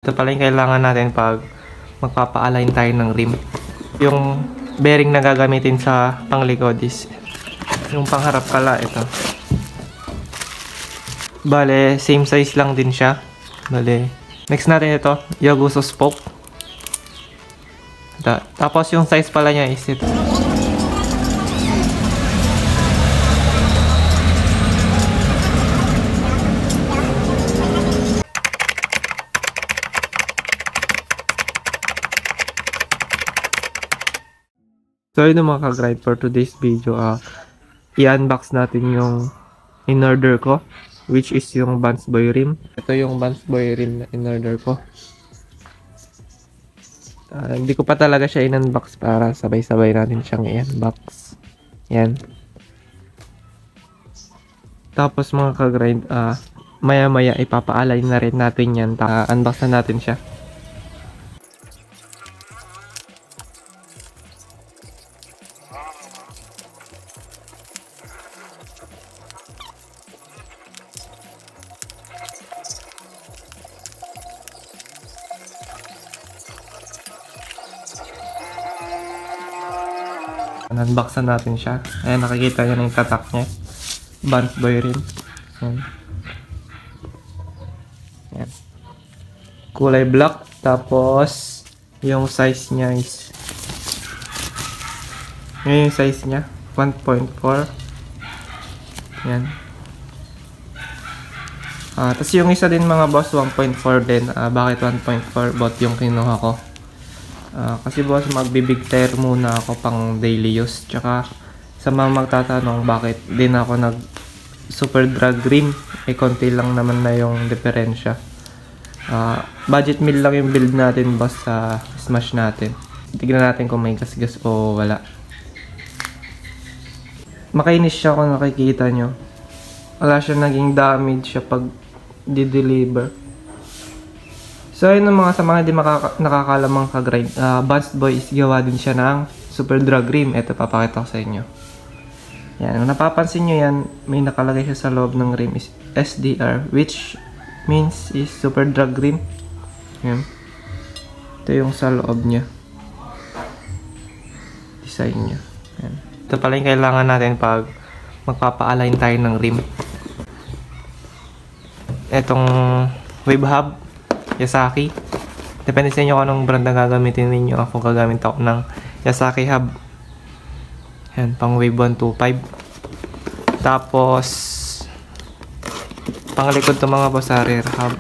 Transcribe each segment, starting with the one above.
Ito pala yung kailangan natin pag magpapa-align tayo ng rim. Yung bearing na gagamitin sa panglikod is yung pangharap pala ito. Bale, same size lang din siya. Bale, next natin ito, Yaguso spoke. Tapos yung size pala niya is ito. So yun mga ka-grind, for today's video, i-unbox natin yung in-order ko, which is yung Vans Boy rim. Ito yung Vans Boy rim na in-order ko. Hindi ko pa talaga siya in-unbox para sabay-sabay natin siyang i-unbox. Yan. Tapos mga ka-grind, maya-maya ipapa-align na rin natin yan. Unbox na natin siya. Unboxan natin siya. Ayan, nakikita nyo na yung tatak niya. Vans Boy rim. Ayan. Ayan. Kulay black. Tapos, yung size niya is... Ngayon yung size niya. 1.4. Ayan. Tapos yung isa din mga boss, 1.4 din. Bakit 1.4? Bot yung kinuha ko. Kasi boss, magbibig tire muna ako pang daily use. Tsaka sa mga magtatanong bakit din ako nag super drag rim, konti lang naman na yung diferensya. Budget meal lang yung build natin boss sa smash natin. Tignan natin kung may gasgas o wala. Makainis siya kung nakikita nyo. Wala siya naging damage siya pag di-deliver. So ayun mga sa mga hindi nakakalamang ka-grind, Vans Boy is gawa din siya ng super drag rim. Ito, papakita ko sa inyo. Yan, kung napapansin nyo yan, may nakalagay siya sa loob ng rim is SDR, which means is super drag rim. Yan. Ito yung sa loob niya. Design niya. Yan. Ito pala yung kailangan natin pag magpapa-align tayo ng rim. Itong wave hub, Yasaki. Depende sa inyo kung anong brand na gagamitin ninyo. Ako gagamit ako ng Yasaki hub. Yan, pang wave 125. Tapos, panglikod to mga boss, rear hub.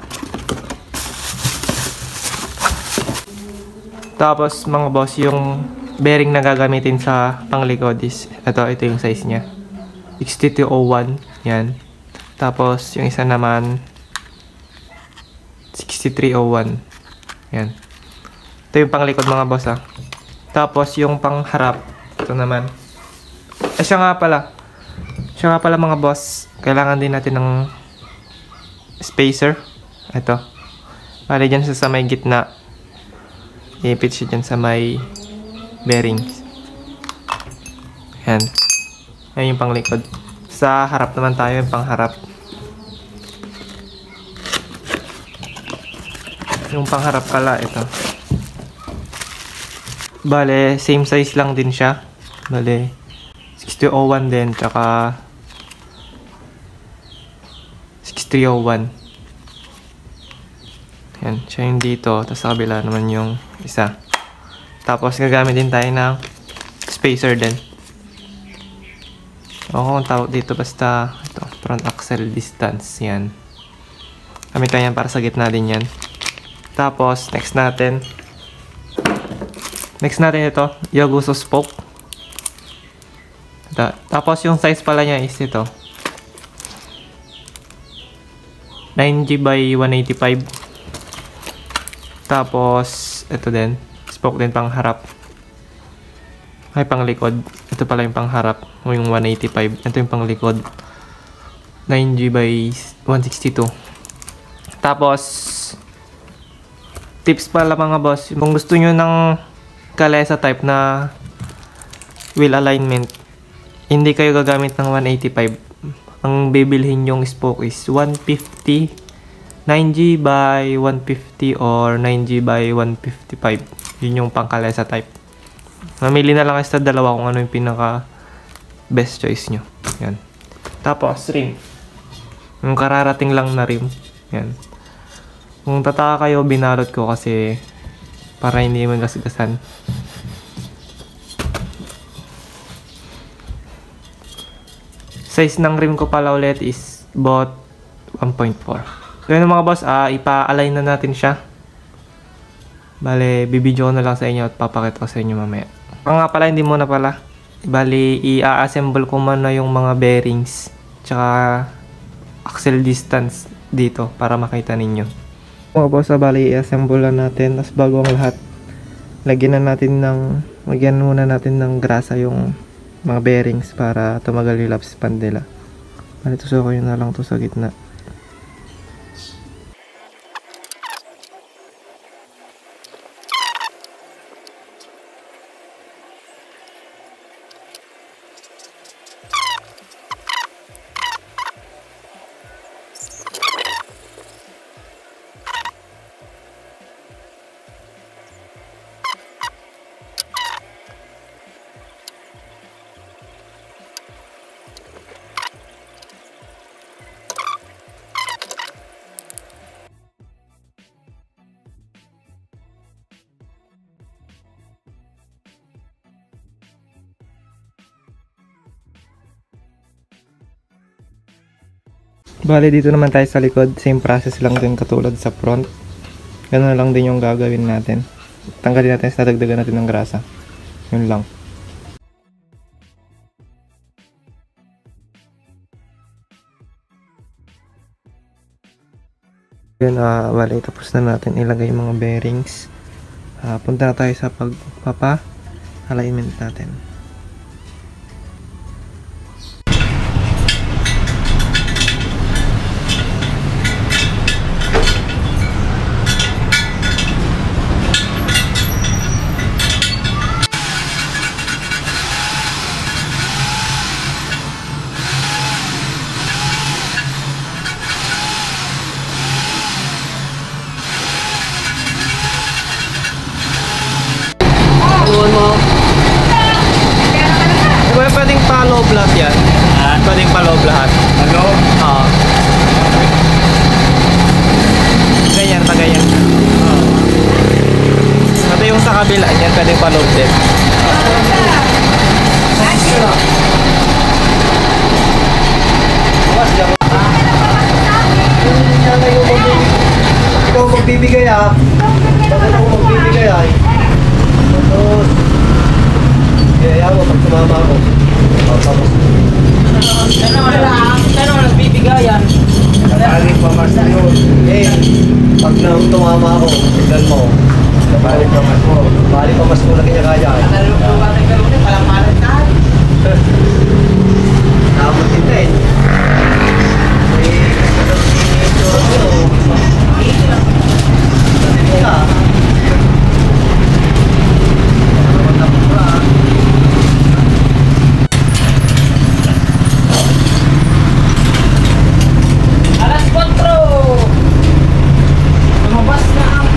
Tapos mga boss, yung bearing na gagamitin sa panglikod is, ito yung size niya. 6201. Yan. Tapos, yung isa naman, 6301. Yan. Ito yung panglikod mga boss Tapos yung pangharap, ito naman. Siya nga pala mga boss, kailangan din natin ng spacer. Ito. Para dyan sa may gitna. I-fit siya dyan sa may bearings. Yan. Yan yung panglikod. Sa harap naman tayo, yung pangharap. Yung pangharap pala, ito. Bale, same size lang din siya. Bale, 6201 din, tsaka 6301. Yan, siya yung dito. Tapos sa kabila naman yung isa. Tapos gagamit din tayo ng spacer din. O kung tawag dito, basta ito, front axle distance. Yan. Gamit tayo yan para sa gitna din yan. Tapos, next natin ito, Yaguso spoke. Tapos, yung size pala niya is ito. 9G by 185. Tapos, ito din. Spoke din pang harap. Ay, pang likod. Ito pala yung pang harap. O yung 185. Ito yung pang likod. 9G by 162. Tapos, tips pala mga boss, kung gusto nyo ng kalesa type na wheel alignment, hindi kayo gagamit ng 185. Ang bibilhin yung spoke is 150 9G by 150 or 9G by 155. Yun yung pangkalesa type. Mamili na lang kayo sa dalawa kung ano yung pinaka best choice nyo. Yan. Tapos, rim. Yung kararating lang na rim. Yan. Kung tataka kayo, binalot ko kasi para hindi magasgasan. Size ng rim ko pala ulit is about 1.4. So yun mga boss, ipa-align na natin siya. Bale, bibidyo ko na lang sa inyo at papakita ko sa inyo mamaya. Nga pala, hindi muna pala. Bale, i-assemble ko muna yung mga bearings tsaka axle distance dito para makita ninyo. Mga boss, bale, i-assemble na natin. Tapos bago ang lahat, lagyan muna natin ng grasa yung mga bearings para tumagal yung lap span nila. Bale, tusuko yun na lang to sa gitna. Bale, dito naman tayo sa likod. Same process lang din katulad sa front. Ganun lang din yung gagawin natin. Tanggalin natin, nadagdagan natin ng grasa. Yun lang. Yun, bale, tapos na natin ilagay yung mga bearings. Punta na tayo sa pagpapa-alignment natin. Pwedeng pa-low lahat yan. Pwedeng pa-low lahat. Ano? Oo. Ganyan, ganyan. Pati yung sa kabila yan, pwedeng pa-low din. Ikaw magbibigay Bakit ako magbibigay Tapos kaya mo pag sumama ako. Tapos Ano nagbibigayan? Kapalit pa mas na yun. Pag tumama ako, tignan mo. Kapalit pa mas mo. Kapalit pa mas mo na kanya-kaya. Palang malat na. Nakabot kita Alas 4! Lumabas na ang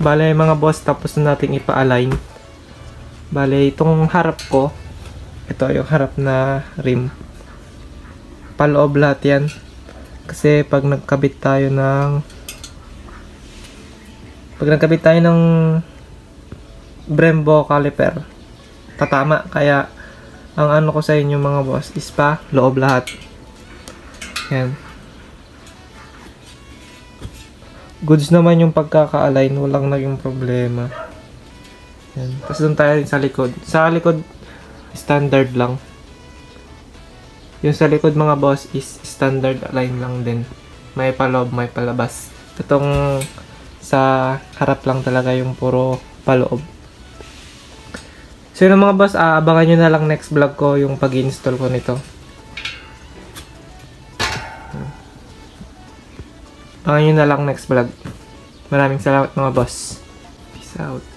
Bale mga boss, tapos na natin ipa-align. Bale itong harap ko, ito yung harap na rim. Paloob lahat yan. Kasi pag nagkabit tayo ng Brembo caliper, tatama. Kaya ang ano ko sa inyo mga boss is pa loob lahat. Yan. Goods naman yung pagkaka-align, walang naging problema. Yan. Tapos doon tayo sa likod. Sa likod, standard lang. Yung sa likod mga boss is standard align lang din. May paloob, may palabas. Itong sa harap lang talaga yung puro paloob. So yun mga boss, abangan nyo na lang next vlog ko yung pag-install ko nito. Abangan nyo na lang next vlog. Maraming salamat mga boss. Peace out.